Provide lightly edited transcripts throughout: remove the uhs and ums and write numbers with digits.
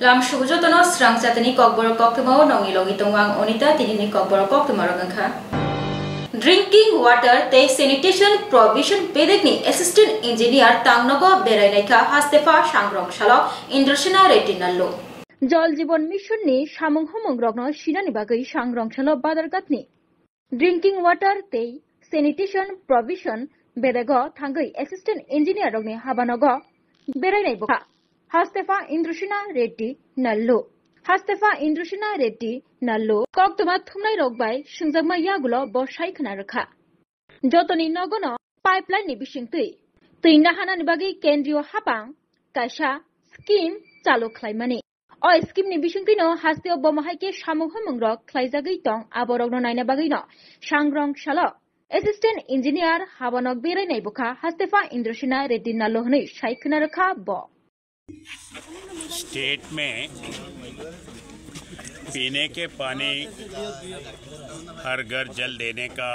lam sujotono srang satani kokbor koktemo nongi logi tongwang onita tinini kokbor koktemo rogangkha drinking water te sanitation provision bedekni assistant engineer tangnogo berainaika hastefa sangrong salo indrasena retinallo জল জীবন মিশননি সামংহমং রগ্ন সিনানি বাগৈ সাংরংশালো বাদারগাতনি drinking water তেই sanitation provision বেদাগ থাঙ্গৈ assistant engineer রগনি হাবানগ বেরাইনাই বখা হাস্তেফা ইন্দ্রসিনা রেড্ডি নাল্লো কক্তমা থুমনাই রগবাই সুংজাকমা ইয়াগুলো বসাই খনা রখা যতনি নগন পাইপলাইন नि बिसिंतै तै नाहानानि बागै केन्द्रीय हाबां कायसा स्किम चालु खालामनानै o scheme ni bisingtino hasteo bomahaike samuhmungrok khlaijagui tong aborogno naina bagino sangrong salo assistant engineer habanok berainai bukha hastefa इंद्रसिना Reddy नालो हनै साइखना रखा ब स्टेट में पीने के पानी हर घर जल देने का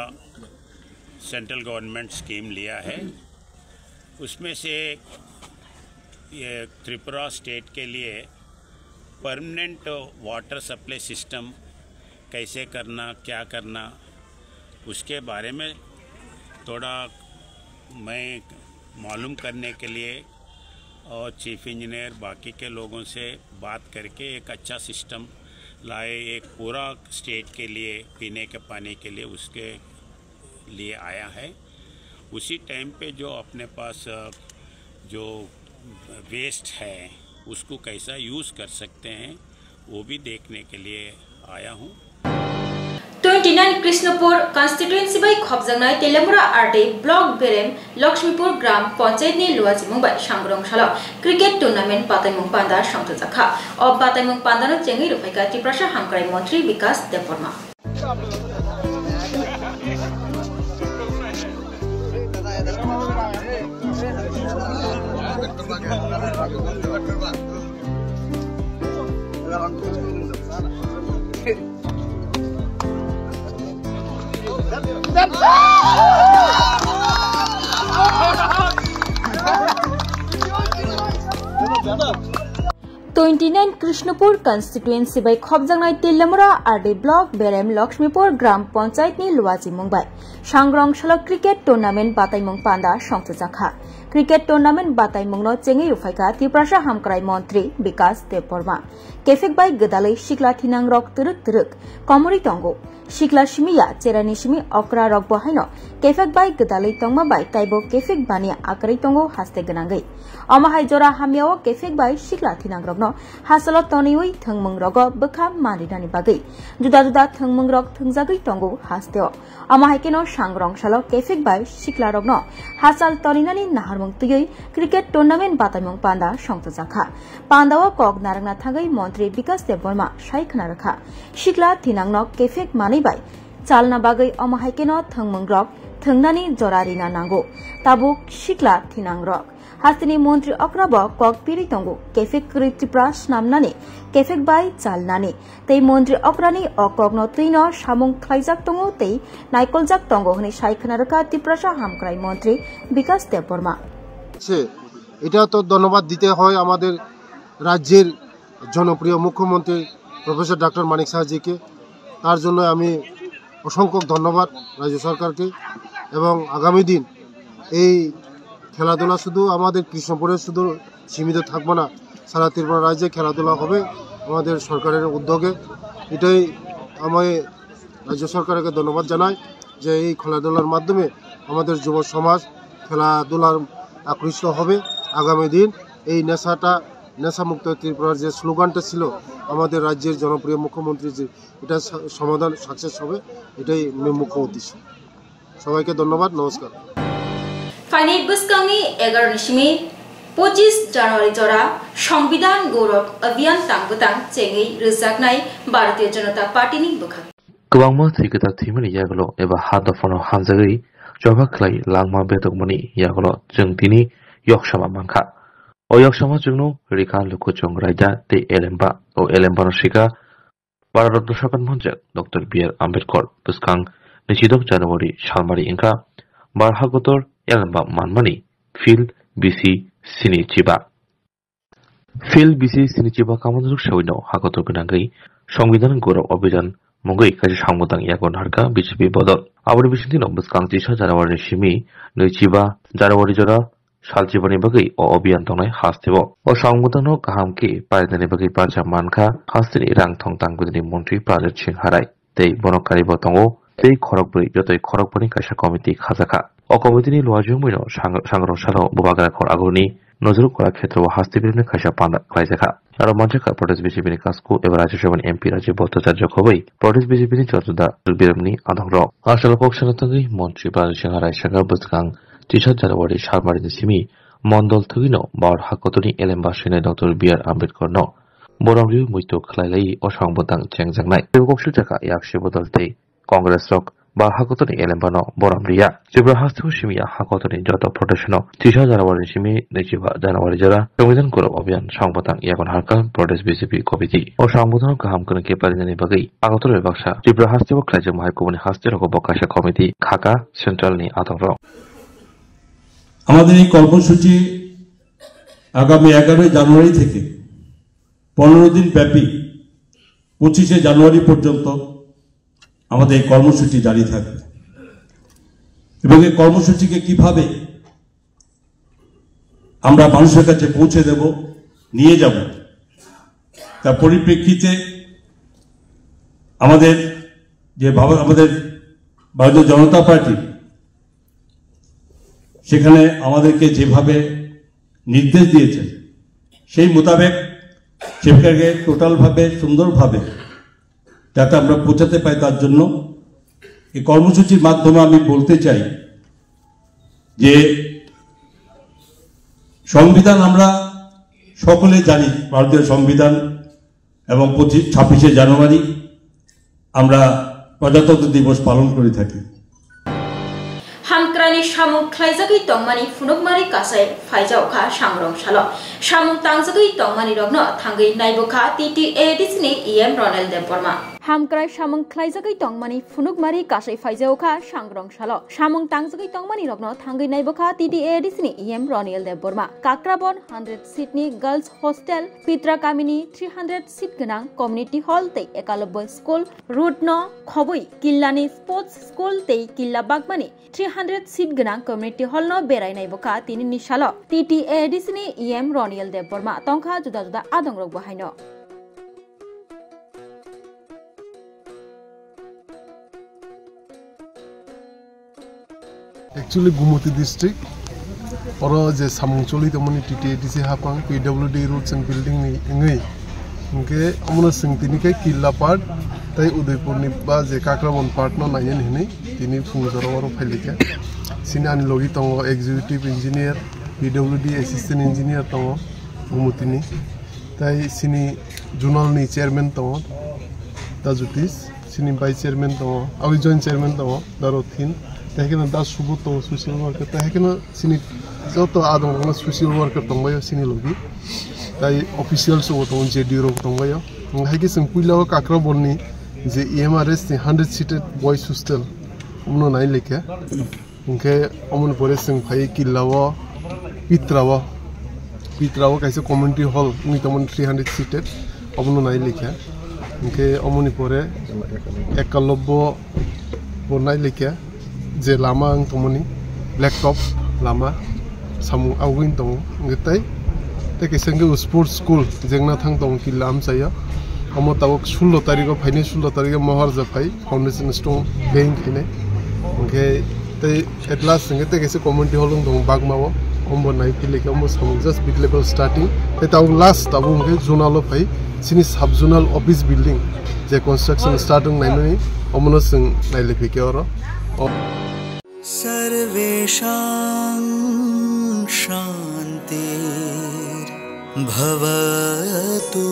सेंट्रल गवर्नमेंट स्कीम लिया है। उसमें से ये त्रिपुरा स्टेट के लिए परमानेंट वाटर सप्लाई सिस्टम कैसे करना, क्या करना, उसके बारे में थोड़ा मैं मालूम करने के लिए और चीफ इंजीनियर बाकी के लोगों से बात करके एक अच्छा सिस्टम लाए, एक पूरा स्टेट के लिए पीने के पानी के लिए उसके लिए आया है। उसी टाइम पे जो अपने पास जो वेस्ट है उसको कैसा यूज़ कर सकते हैं वो भी देखने के लिए आया हूँ। 29 कृष्णपुर कॉन्स्टिट्यूएंसी बाय खबजांनाय तेलेमुरा आरटी ब्लॉक बेरेम लक्ष्मीपुर ग्राम पंचायत नि लुवाजिमुं बाय सांग्रंशाला क्रिकेट टूर्नामेंट बातायमुं पांदा संतजाखा अब बातायमुं पांदानो चेंगै रुफायका त्रिपुरा हामक्राय मंत्री विकास देबबर्मा Twenty-nine कृष्णपुर कॉन्स्टिट्यूएंसी बाय खबजांनाय तेलेमुरा आरडी ब्लॉक बेरेम लक्ष्मीपुर ग्राम पंचायत नि लुवाजिमुं बाय सांग्रंशाला क्रिकेट टूर्नामेंट बातायमुं पांदा संतजाखा क्रिकेट टूर्नामेंट बातायमुंनो चेंगै रुफायका त्रिपुरा हामक्राय मंत्री विकास देबबर्मा केफेक बाय गदालै सिक्ला थिनां रक तुरुक कमरि तंगो सिक्ला सिमिया चेरानि सिमि अक्रा रक बहायनो केफेक बाय गदालै तंगमा बाय ताइबो केफेक बानि आकरै तंगो हास्ते गनांगै अमाहाय जरा हामियाव केफेक बाय सिक्ला थिनां रकनो हासलो तनिउइ थंमुं रग बखा मानिनानि बागै जुदा जुदा थंमुं रक थंजागै तंगो हास्तेओ अमाहायकेनो सांग्रंशालो केफेक बाय सिक्ला रकनो हासाल तनिनानि नाहारमुं तुयै क्रिकेट टूर्नामेंट बातायमुं पांदा संतजाखा पांदाव कक नारंगना थागै मंत्री विकास देबबर्मा साइखना रखा सिक्ला थिनांनो केफेक मानिबाय चालना बागै अमाहायकेनो थंमुं रक थंनानि जरारिना नांगौ ताबुक सिक्ला थिनां रक हास्तिनि मंत्री अक्राब कक पिरि तंगो केफेक त्रिपुरा नामनानि केफेक बाय चालनानि तै मंत्री अक्रानि अकगनो तैनो सामुं खाइजाक तंगो तै नाइकलजाक तंगो हनै साइखना रखा त्रिपुरा हामक्राय मंत्री विकास देबबर्मा এটা তো ধন্যবাদ দিতে হয় আমাদের রাজ্যের জনপ্রিয় মুখ্যমন্ত্রী প্রফেসর ডক্টর মানিক সাহাজিকে তার জন্য আমি অসংখ্য ধন্যবাদ রাজ্য সরকারকে এবং আগামী দিন এই খেলাধুলা শুধু আমাদের কৃষ্ণপুরে শুধু সীমিত থাকবে না সারা ত্রিপুরা রাজ্যে খেলাধুলা হবে আমাদের সরকারের উদ্যোগে এটাই আমি রাজ্য সরকারকে ধন্যবাদ জানাই যে এই খেলাধুলার মাধ্যমে আমাদের যুব সমাজ খেলাধুলার আকৃষ্ট হবে আগামী দিন এই নেশামুক্ত ত্রিপুরার যে স্লোগানটা ছিল আমাদের রাজ্যের জনপ্রিয় মুখ্যমন্ত্রী যে এটা সমাধান সাকসেস হবে এটাই মুখ্য উদ্দেশ্য সবাইকে ধন্যবাদ নমস্কার फाइनेट बुस्कांगनि 11 निसिमि 25 জানুয়ারি जरा संविधान गौरव अभियान तांगबुतां चेंगै रोजाकनाय भारतीय जनता पार्टीनि बुखा गोबांमा थैगोदा थैमनि यागलो एबा हादफनो हामजागै जबाखलाय लांमा बेदकमनि यागलो जों दिनै यक्षमा मांखा o यक्षमा जोंनो रेखा लुकुचों रायदा ते एलेम्बा शिका भारत सरकार मंत्री डॉक्टर बी.आर. आम्बेडकर बुस्कां 26 জানুয়ারি सालमारि इंका बारहागतर एलेम्बा मानमानि फिल बिसि सिनि चिबा ফিল বিসি সিনিচিবা কামদুক সৈন্য হাকত গোনাঙ্গै সংবিধাन গৌরব অভিযান মঙ্গৈ কাছে সাংবদাং ইয়াগন হারকা বিজেপি বদল আবার বিশিতি নবস্কাং 3 জানুয়ারি সিমি নৈচিবা জানুয়ারি জরা সালচিবানি বাগै ও অভিযান তংনাই হাসতেব ও সংবিধান গাহামকে পায়দানি বাগै পাঁচা মানখা হাস্তিনি রাং থং তাংগুদিনি মন্ত্রী প্রাজত সিং হারাই তেই বনকারি বতঙ্গ তেই খরকবৈ যতই খরকবনি কাইসা কমিটি খাজাখা ও কমিটিনি লোয়াজুমৈন সাংগ্রহশালা ববাগারা খর আগরনি নজর করা ক্ষেত্র ও হাস্তি বিরুদ্ধে খাইসা পান্দা খাইজাখা আরো মঞ্চকা প্রদেশ বিজেপিনি কাজকু এবার রাজ্যসভানি এমপি রাজ্য ভট্টাচার্য খবৈ প্রদেশ বিজেপিনি চতুর্দা বিরমনি আধংর আসল পক্ষানতঙ্গি মন্ত্রী প্রাজত সিং হারাই সাগা বসকাং 3 জানুয়ারি সালমারিনি সিমি মন্ডল থগিন বার হাকতনি এলেমবাসিনে ডক্টর বিআর আম্বেদকর ন বরংরিউ মৈত্য খালাইলাই ও সংবদাং চেংজাংনাই ককসু জাকা ইয়াকশে বদলতে কংগ্রেস রক বা হাকতনি এলেমবানো বরামরিয়া যেব্রা হাস্তিও সিমিয়া হাকতনি যত প্রোটেশন 3 জানুয়ারি সিমি 2 জানুয়ারি যারা সংবিধান গৌরব অভিযান সংবদাং ইয়াগন হারকা প্রদেশ বিজেপি কমিটি ও সংবদান গাহাম কনকে পারিজানি বাগৈ আগতর বিভাগসা যেব্রা হাস্তিও খাইজে মাইকুমনি হাস্তি রক বকাশা কমিটি খাকা সেন্ট্রালনি আদংর আমাদের এই কর্মসূচি আগামী 11 জানুয়ারি থেকে 15 দিন ব্যাপী 25 জানুয়ারি পর্যন্ত আমাদের এই কর্মসূচি জারি থাকবে এবং এই কর্মসূচিকে কিভাবে আমরা মানুষের কাছে পৌঁছে দেব নিয়ে যাব তার পরিপ্রেক্ষিতে আমাদের ভারতীয় জনতা পার্টি সেখানে আমাদেরকে যেভাবে নির্দেশ দিয়েছে সেই মোতাবেক সেটাকে টোটালভাবে সুন্দরভাবে যাতে আমরা পৌঁছাতে পাই তার জন্য এই কর্মসূচির মাধ্যমে আমি বলতে চাই যে সংবিধান আমরা সকলে জানি ভারতীয় সংবিধান এবং 26 জানুয়ারি আমরা প্রজাতন্ত্র দিবস পালন করে থাকি হামক্রানি সামুং খ্লাইজাগৈ তংমানি ফুনুকমারি কাসাই ফাইজাওখা সাংরংশালো সামুং তাংজাগৈ তংমানি রগ্ন থাঙ্গৈ নাইবখা TTADC-ni EM Ronald Deborma হামক্রাই সামুং খ্লাইজাগৈ তংমানি ফুনুকমারি কাসাই ফাইজাওখা সাংরংশালো সামুং তাংজাগৈ তংমানি রগ্ন থাঙ্গৈ নাইবখা TTADC-ni EM Ronald Deborma কাকরাবন 100 সিটনি গার্লস হোস্টেল পিত্রা কামিনি 300 সিট গনাং কমিউনিটি হল তেই একালব্য স্কুল রুট ন খবৈ কিল্লানি স্পোর্টস স্কুল তেই কিল্লা বাগমানি 300 সিট গনাং কমিউনিটি হল ন বেরাই নাইবখা তিনি নিশালো TTADC-ni EM Ronald Deborma Tankha জুদা জুদা আদংরক বাহাইনো Actually, Gumoti district, or the Samungcholi, the money TTADC hapang, PWD roads and building ni okay, amuna singtinika killa part, tai Udaipur ni ba je Kakrabon part no nayan hini, tini Fungzaro Pelika, Sinani Logi tongo executive engineer, PWD assistant engineer tongo, Gumutini, tai Sini Junal ni chairman tongo, Tazutis, Sini vice chairman tongo, Avi joint chairman tongo, Darothin. Tahan das subuto social worker. Tahan sini joto adong na social worker tongbayo sini logi. Tai officials o tong JD ro tongbayo. Ngahigi sengpuila o Kakrabon ni je EMRS ni 100 seated boys hostel. Umno nai lekha. Ngke amun pore seng phai killawa pitrawa kaise community hall ni tamon 300 seated. Umno nai lekha. Ngke amuni pore ekalobbo bonai lekha. Je lama ang tomoni blacktop lama samu awin tong ngetai te kesenge sports school jengna thang tong ki lam saya amo tawok 16 tarikh phaini 16 tarikh mohar japai foundation stone bank hine nge te atlas nge te kese community hall tong bagmawo ombo nai pile ke ombo samu just big level starting te taw last tabu nge zonal phai sini sub zonal office building je construction starting nainoni omno sing naile phike oro सर्वेषां शान्तिर्भवतु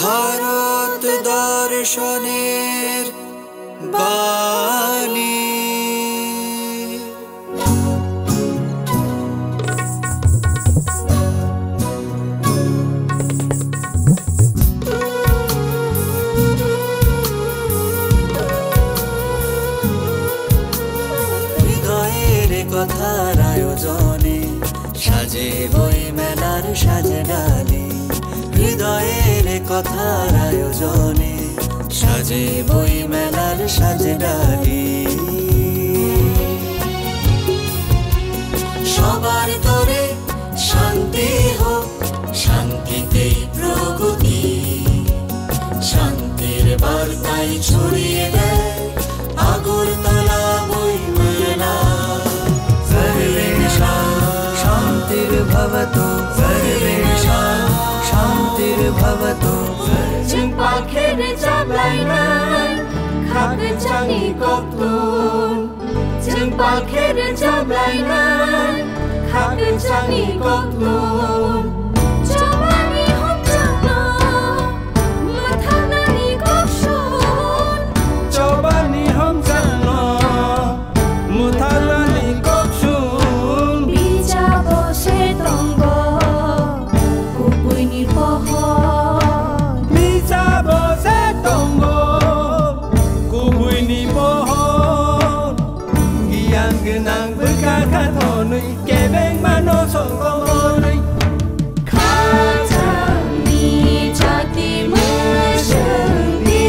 भारतदर्शनेर्बाणी কথার আয়োজনে সাজে বই মেলার কথার আয়োজনে সাজে বই মেলার সাজে ডালি সবার তরে শান্তি হোক শান্তিতেই প্রগতি শান্তির বার্তায় ছড়িয়ে দেয় আগরতলা বই মেলা সর্বেষাং শান্তির ভবতু সর্বেষাং শান্তির ভবতু পাখির চাবলাই নাই খাক জানি কতুন পাখির চাবলাই নাই খাক জানি কতুন জবানি হোক জানা মাথা নানি কশুন জবানি হোক জানা মাথা নানি কশুন বিজা বসে তঙ্গ কুপুইনি পহ nang berkata-kata kebeng mano songkong kata ni jati mesyenti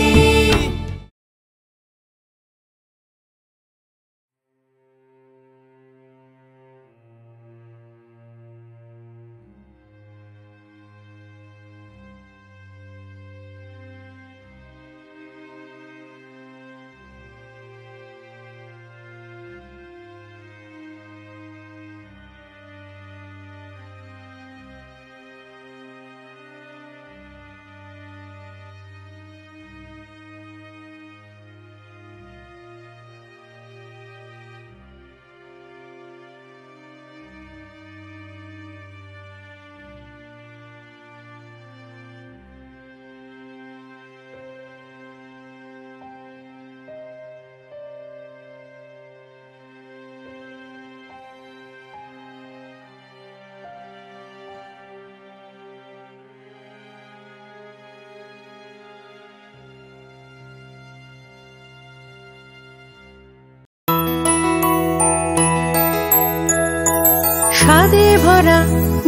স্বাদে ভরা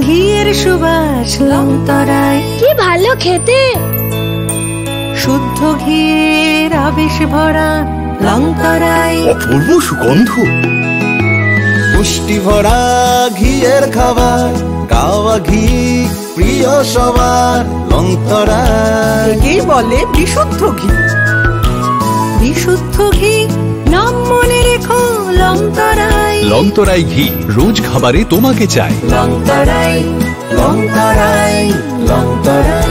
ঘিয়ের সুবাস লংতরায় কি ভালো খেতে শুদ্ধ ঘিয়ের আবেশ ভরা লংতরায় অপূর্ব সুগন্ধ পুষ্টি ভরা ঘিয়ের খাবার কাওয়া ঘি প্রিয় সবার লংতরায় কি বলে বিশুদ্ধ ঘি বিশুদ্ধ ঘি নাম মনে রেখো লংতরাই লংতরাই ঘি রোজ খাবারে তোমাকে চাই লংতরাই লংতরাই লংতরাই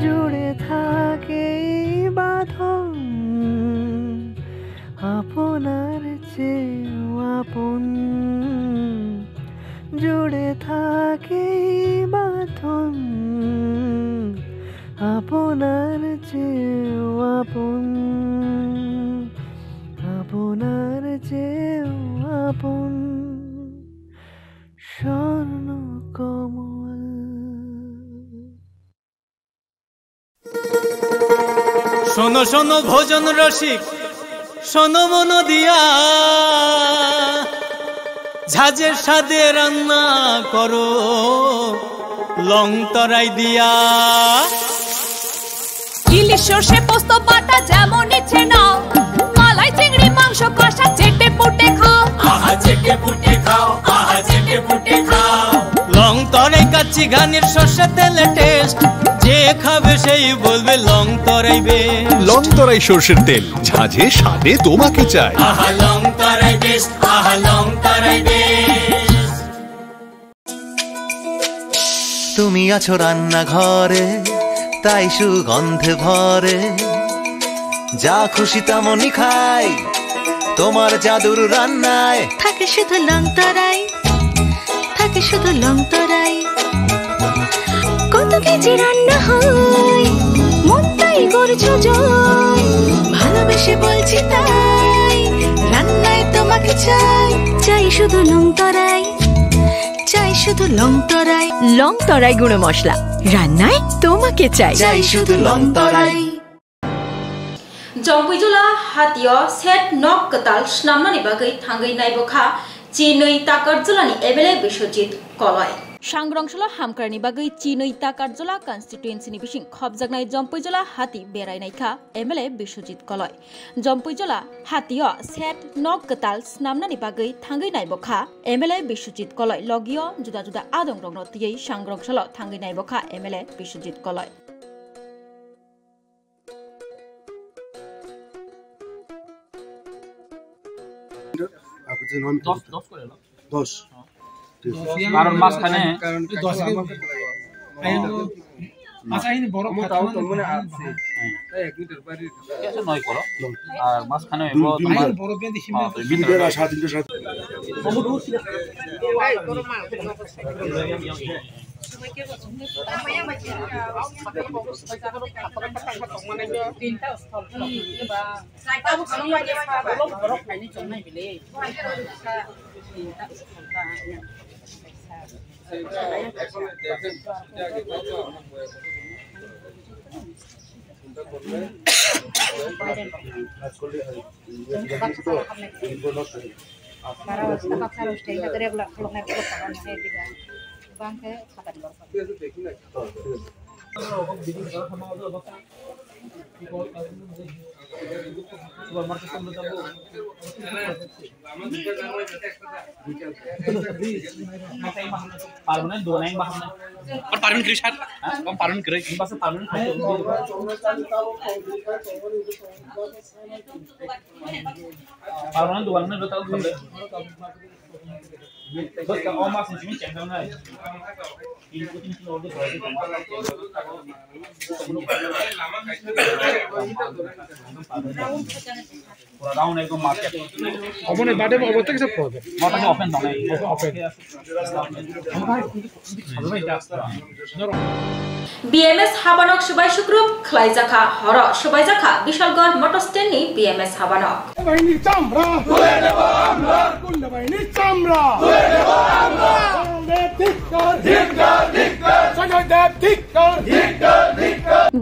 জুড়ে থাকে বাঁধন আপনার চেয়েও আপন জুড়ে থাকে বাঁধন আপনার চেয়েও আপন আপনার চেয়েও আপন স্বর্ণ কমল শোনো শোনো ভোজন রসিক শোনো মন দিয়া ঝাঁঝের স্বাদে রান্না করো লংতরাই দিয়া ইলিশ সর্ষে পোস্ত বাটা যেমন ইচ্ছে নাও মালাই চিংড়ি মাংস কষা চেটে পুটে খাও আহা চেটে পুটে খাও আহা চেটে পুটে খাও লংতরাই কাচ্চি ঘানির সর্ষে তেলে টেস্ট যে খাবে সেই বলবে লংতরাই বেশ লংতরাই সরষের তেল ঝাঁঝে স্বাদে তোমাকে চাই আহা লংতরাই বেশ আহা লংতরাই বেশ তুমি আছো রান্নাঘরে তাই সুগন্ধে ভরে যা খুশি তেমনই খাই তোমার জাদুর রান্নায় থাকে শুধু লংতরাই থাকে শুধু লংতরাই কত কেজি রান্না হয় মন তাই করছো জয় ভালোবেসে বলছি তাই রান্নায় তোমাকে চাই চাই শুধু লংতরাই চাই শুধু লংতরাই লংতরাই গুঁড়ো মশলা রান্নায় তোমাকে চাই চাই শুধু লংতরাই জম্পুইজলা হাতিয় সেট নক কতাল স্নামনানি বাগৈ থাঙ্গৈ নাইবখা চিনৈ তাকরজলানি এবেলে বিশ্বজিৎ কলয় सांग्रंसला हामकारनि बागै चिनैता कारजला कन्स्टिट्युएन्सिनि बिसिं खबजागनाय जम्पैजला हाती बेरायनायखा एमएलए बिश्वजित कलय जम्पैजला हातीय सेट नक गताल स्नामनानि बागै थांगै नायबखा एमएलए बिश्वजित कलय लगियो जुदा जुदा आदं रंनो तियै सांग्रंसला थांगै नायबखा एमएलए बिश्वजित कलय কারণ মাঝখানে নয় করো আর মাঝখানে পার্মানেন্ট দোনাই বাহানা আর পার্মানেন্ট ক্রিস হাত কম পার্মানেন্ট করে কি পাশে পার্মানেন্ট পার্মানেন্ট দোনাই না তাও বলে बस का और मार्क्स में चेक करना है इनको तीन किलो और दो थोड़ा पूरा राउंड एक मार्केट अपने बाटे में अब तक सब पहुंचे माता के ओपन होना है ओपन BMS हाबानक सुबाय शुक्रुप खलाइजाखा हर सुबायजाखा विशालगढ़ मोटर स्टैंड नि BMS हाबानक बायनि चामरा तुले देबो आमरा कुंड बायनि चामरा तुले देबो आमरा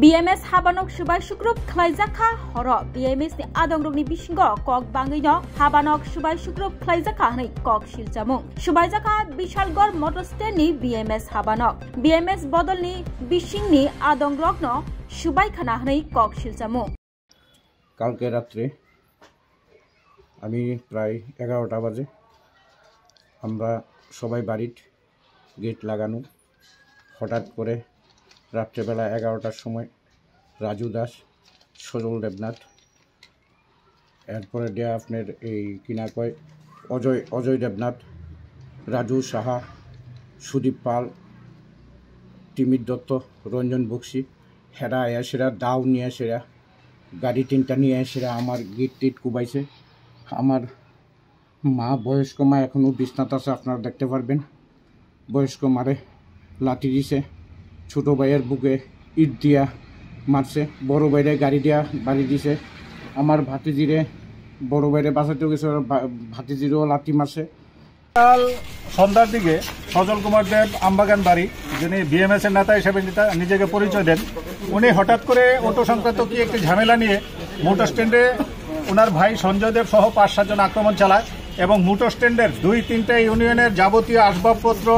BMS हाबानक सुबाय शुक्रुप खलाइजाखा हर BMS नि आदंग्रगनि बिसिंग कक बाङैनो हाबानक सुबाय शुक्रुप खलाइजाखा हनै कक सिलजामुं सुबायजाखा विशालगढ़ मोटर स्टैंड नि BMS हाबानक BMS बदलनि बिसिंनि आदंग्रगनो सुबाय खाना हनै कक सिलजामुं কালকে রাত্রে আমি প্রায় 11টা বাজে আমরা সবাই বাড়ির গেট লাগানো হঠাৎ করে রাত্রেবেলা 11টার সময় রাজু দাস সজল দেবনাথ এরপরে দেয়া আপনার এই কিনা কয় অজয় দেবনাথ রাজু সাহা সুদীপ পাল টিমির দত্ত রঞ্জন বক্সি হেরা এসেরা দাও নিয়ে এসেরা গাড়ি তিনটা নিয়ে এসেরা আমার গেট টিট কুবাইছে আমার মা বয়স্ক মা এখনও বিছনাতে আছে আপনারা দেখতে পারবেন বয়স্ক মারে লাঠি দিছে ছোটো ভাইয়ের বুকে ইট দিয়া মারছে বড় ভাইরে গাড়ি দিয়া বাড়ি দিছে আমার ভাতিজিরে বড় ভাইরে বাঁচাতে গেছে ভাতিজিরেও লাঠি মারছে কাল সন্ধ্যার দিকে সজল কুমার দেব আমবাগান বাড়ি যিনি BMS এর নেতা হিসেবে নিজেকে পরিচয় দেন উনি হঠাৎ করে অটো সংক্রান্ত কি একটি ঝামেলা নিয়ে মোটর স্ট্যান্ডে ওনার ভাই সঞ্জয় দেব সহ 5-7 জন আক্রমণ চালায় এবং মোটর স্ট্যান্ডের 2-3টা ইউনিয়নের যাবতীয় আসবাবপত্র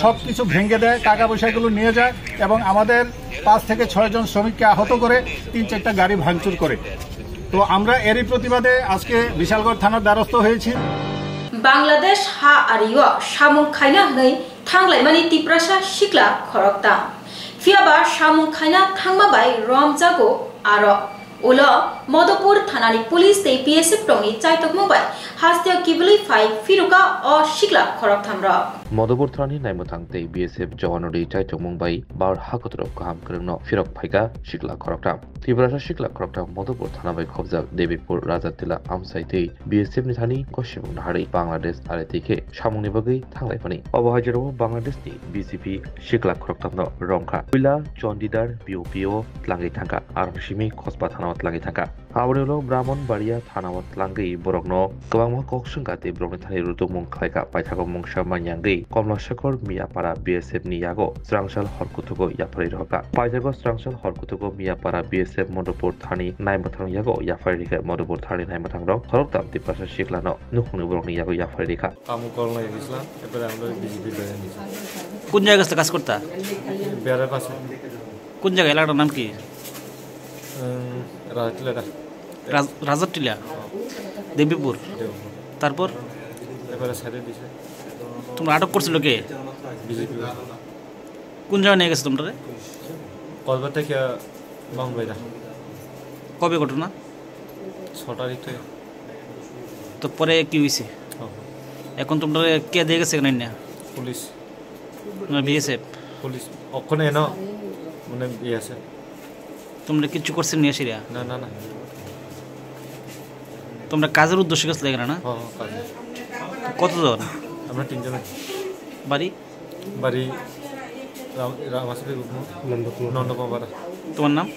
সবকিছু ভেঙে দেয় টাকা পয়সাগুলো নিয়ে যায় এবং আমাদের 5 থেকে 6 জন শ্রমিককে আহত করে 3-4টা গাড়ি ভাঙচুর করে তো আমরা এরই প্রতিবাদে আজকে বিশালগড় থানার দ্বারস্থ হয়েছি बांग्लादेश हा आरियो सामुं खायना हनै थांलायमानि तिप्रासा सिक्ला खरकता फियाबा सामुं खायना थांमाबाय रमजागो आरो ओलो मधुपुर थानानि पुलिस ते BSF टंनि चाइतक मुंबाय हास्तिया किबुलै फाइ फिरुका अ सिक्ला खरकथामरा मधुपुर थानानि नायमथांते BSF जवानरि चाइतक मुंबाय बार हाकतरक गाहाम करनो फिरक फाइका सिक्ला खरकथाम तिब्रासा सिक्ला खरकथाम मधुपुर थाना बाय खबजाक देबिपुर राजातिला आमसाइते BSF नि थानि कशिम नाहारि बांग्लादेश आरो तेखे सामुंनि बागै थांलायफानि अबहायजराव बांग्लादेशनि BJP सिक्ला खरकथामनो रंखा कुइला चन्डीदार BOPO tlangै थांगा आरसिमि खसबा थाना tlangै थांगा आबरेलो ब्राह्मणबाड़िया थाना tlangै बरकनो गोबां कक्सुंगाते ब्रमनि थानि रुतुमुं खायका पाइथागो मुंसा मान्यांगै कमलाशेखर मियापारा BSF नि यागो स्रांसाल हरकुथुगो याफारि रहका पाइथागो स्रांसाल हरकुथुगो मियापारा BSF मधुपुर थानि नायमथां यागो याफारि रेखा मधुपुर थानि नायमथां रं खरकताम तिप्रासा सिक्लानो नुखुंनि बरकनि यागो याफारि रेखा कामु करनाय बिसला एबारे आमलो BJP কোন জায়গায় কাজ করতা? বেড়ার পাশে। কোন জায়গায়? এলাকাটার নাম কি? রাজারটিলা, দেবীপুর। তারপর তোমরা আটক করছিল কে? কোন জায়গায় নিয়ে গেছে তোমরা? কলকাতা থেকে বাংলাদেশ। কবে ঘটনা? 6 তারিখ থেকে। তো পরে কি হয়েছে? এখন তোমরা কে দিয়ে গেছে না? পুলিশ না বিএসএফ? পুলিশ ওখানে না মানে বিএসএফ। তোমরা কিছু করছেন নিয়ে আসিরা? না না না। তোমরা কাজের উদ্দেশ্যে গেছিলে না? হ্যাঁ কাজে। কতজন? আমরা 3 জন। বাড়ি? বাড়ি রামাসুরি নন্দকুমার। তোমার নাম?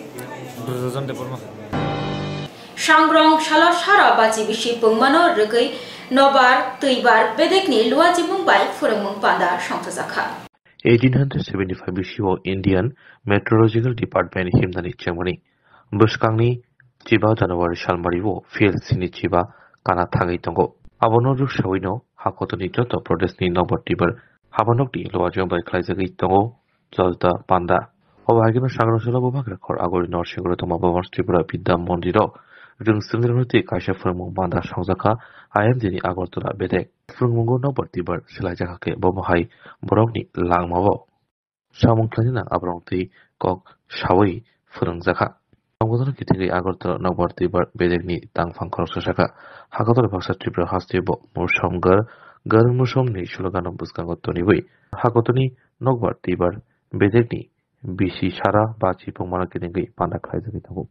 দুর্যোধন দেববর্মা। सांग्रं शाला सारा बाजी बिसि पंगमानो रगै नबार तैबार बेदेकनि लुवाजि मुंबाइ फोरोंमुं पान्दा संथजाखा 1875 BCO Indian Meteorological Department himnani chengmani buskangni 7 January salmariwo field sini chiba kana thangai tongo abono ru sawino hakotoni joto prodesni nobatibar habanokti lुवाजि Mumbai khlaijagi tongo jolta panda obagino सांग्रं शाला bobakra khor agori norsinggoro toma babans tripura bidya mondiro जों सिंग्रनति कायसा फोरमु बान्दा संजाखा आइएमजिनि आगरतला बेदेक फोरमुंगो नबर्तिबार सोलायजाखाके बमहाय बरकनि लांमाबो सामुंख्लानिना आब्रंति कक सावै फोरोंजाखा संगठन किथिगै आगरतला नबर्तिबार बेदेकनि तांफां खरससाखा हागतर भाषा त्रिपुरा हास्तिबो मुसमगर गर मुसमनि slogan बुसकांगतनिबै हागतनि नबर्तिबार बेदेकनि बिसि सारा बाचि पमाना किथिगै पान्दा खायजाखै थागो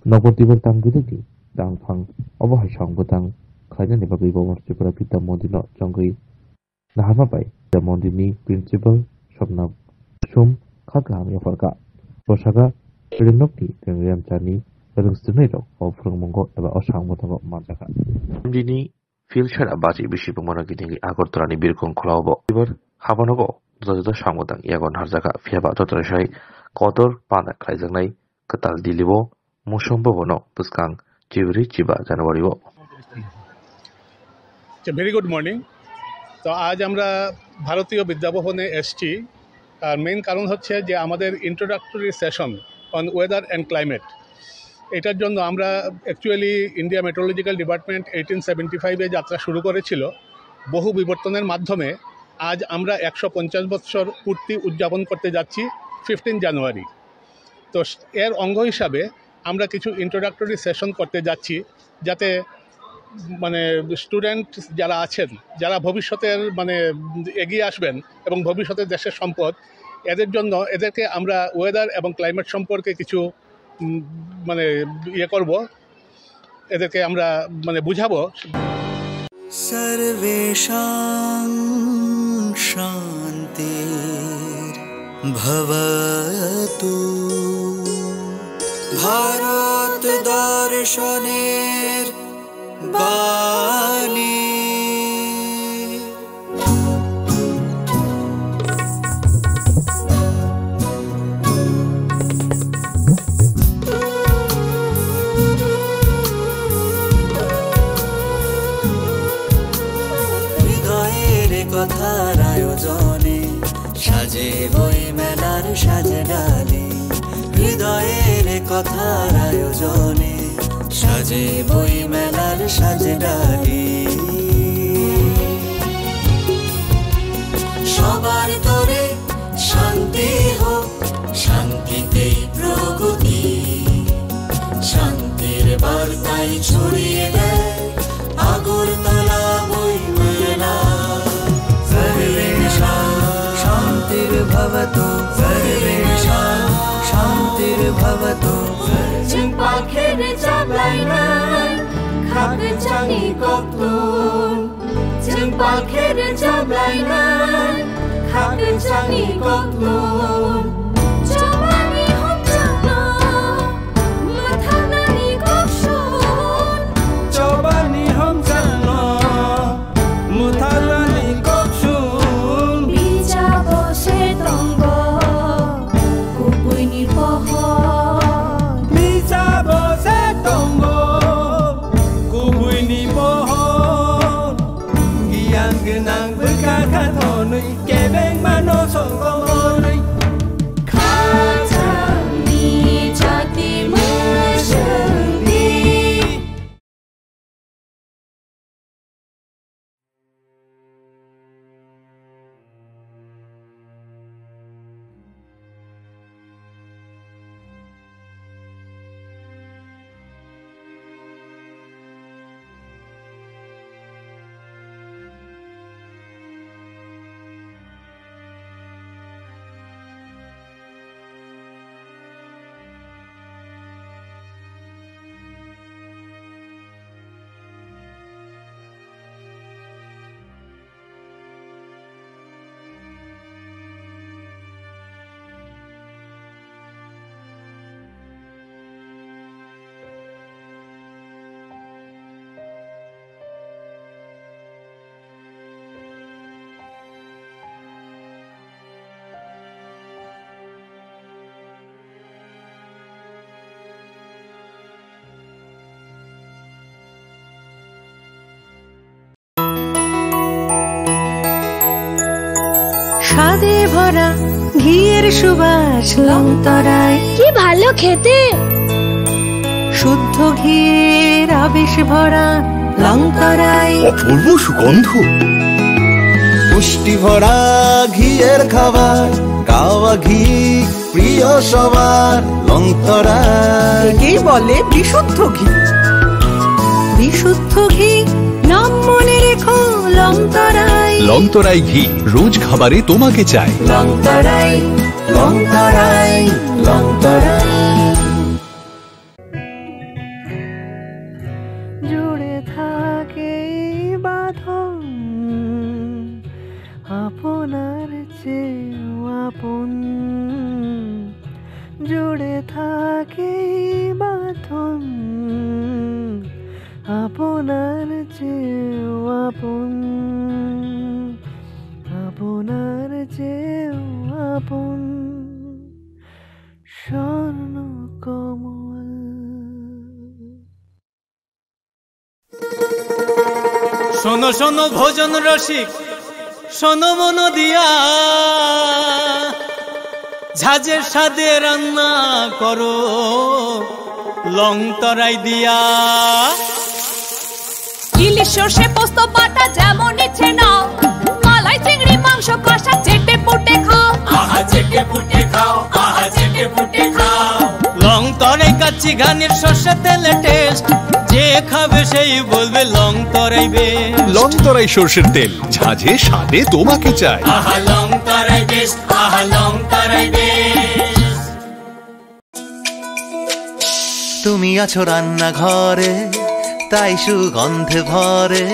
नबर्तिबार तांगिदि तांफां अबहाय संगतन खायनानि बागै बमर त्रिपुरा बिद्या मन्दिर जंगै नाहामाबाय दा मन्दिरनि प्रिन्सिपाल सबना सुम खागाम यफरका बसागा रिनकनि रेमचानि रोंस्थिनायरो अफ्रंमंगो एबा असांगतंगो मानजाखा दिनि फिलसारा बाजि बिसि पमाना किथिगै आगरतलानि बिरखं खलावबो इबार हाबानगो जजदा संगतन यागन हारजाखा फियाबा ततरसाय कदर पाना खायजानाय कताल दिलिबो मुसम्भवनो पुस्कां चिवरी चिबा জানুয়ারি। Very good morning. তো আজ আমরা ভারতীয় বিদ্যাভবনে এসেছি। আর মেইন কারণ হচ্ছে যে আমাদের introductory session on weather and climate, এটার জন্য আমরা অ্যাকচুয়ালি ইন্ডিয়া মেট্রোলজিক্যাল ডিপার্টমেন্ট 1875-এ যাত্রা শুরু করেছিল। বহু বিবর্তনের মাধ্যমে আজ আমরা 150 বছর পূর্তি উদযাপন করতে যাচ্ছি 15 জানুয়ারি। তো এর অঙ্গ হিসাবে আমরা কিছু ইন্ট্রোডাক্টরি সেশন করতে যাচ্ছি, যাতে মানে স্টুডেন্ট যারা আছেন, যারা ভবিষ্যতের মানে এগিয়ে আসবেন এবং ভবিষ্যতের দেশের সম্পদ, এদের জন্য এদেরকে আমরা ওয়েদার এবং ক্লাইমেট সম্পর্কে কিছু মানে করব, এদেরকে আমরা মানে বুঝাবো। सर्वेषां शान्तिर्भवतु भारत दर्शनेर बानी হৃদয়ের কথার আয়োজনে সাজে বই মেলার সাজে ডালে হৃদয়ের কথার আয়োজনে সাজে বই মেলার সাজে ডালি সবার তরে শান্তি হোক শান্তিতেই প্রগতি শান্তির বার্তায় ছড়িয়ে দেয় আগরতলা বই মেলা সর্বেষাং শান্তির্ভবতু সর্বেষাং শান্তির্ভবতু পাখের চাবলাই নাই খাক জানি কতন পাখের চাবলাই নাই খাক জানি কতন জবানি হোক জানা মাথা নানি কখন জবানি হোক জানা মাথা নানি কখন বিজা বসে তঙ্গ কুপুইনি পহ Genang berkata tonui kebeng mano songko ভরা ঘিয়ের সুবাস লং তরাই। কি ভালো খেতে, শুদ্ধ ঘিয়ের আবেশ ভরা লং তরাই। অপূর্ব সুগন্ধ, পুষ্টি ভরা ঘিয়ের খাবার, কাওয়া ঘি প্রিয় সবার লং তরাই। একেই বলে বিশুদ্ধ ঘি। বিশুদ্ধ ঘি নাম মনে রেখো লং তরাই। লং তরাই ঘি রোজ খাবারে তোমাকে চাই। লং তরাই, লং তরাই, লং তরাই। জুড়ে থাকে বাঁধন আপনার চেয়েও আপন। জুড়ে থাকে বাঁধন আপনার চেয়েও আপন। আপনার চেয়েও আপন স্বর্ণ কমল। শোনো শোনো ভোজন রসিক, শোনো মন দিয়া, ঝাঁঝের স্বাদে রান্না করো লং তরাই দিয়া। ইলিশ সর্ষে পোস্ত বাটা যেমন ইচ্ছে নাও, মালাই চিংড়ি মাংস কষা চেটে পুটে খাও। আহা চেটে পুটে খাও, আহা চেটে পুটে খাও। লং তরাই কাচ্চি ঘানির সর্ষে তেলে টেস্ট, যে খাবে সেই বলবে লং তরাই বেশ। লং তরাই সর্ষের তেল, ঝাঁঝে স্বাদে তোমাকে চাই। আহা লং তরাই বেশ, আহা লং তরাই বেশ। তুমি আছো রান্নাঘরে, তাই সুগন্ধে ভরে,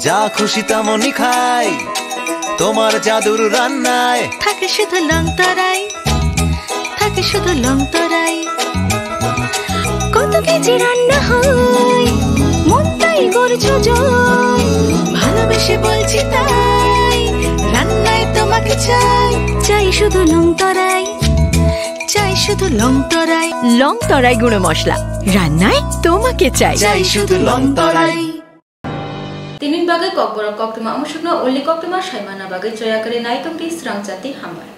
যা খুশি তেমনই খাই তোমার জাদুর রান্নায়। থাকে শুধু লং তরাই, থাকে শুধু লং তরাই। কত কেজি রান্না হয় মন তাই করছো জয়। ভালোবেসে বলছি তাই, রান্নায় তোমাকে চাই। চাই শুধু লং তরাই, চাই শুধু লং তরাই। লং তরাই গুঁড়ো মশলা, রান্নায় তোমাকে চাই। চাই শুধু লং তরাই। Tinin bagai kok borok kok tuma amusukno oli kok tuma shaimana bagai coya kare nai tong di serang jati hambar.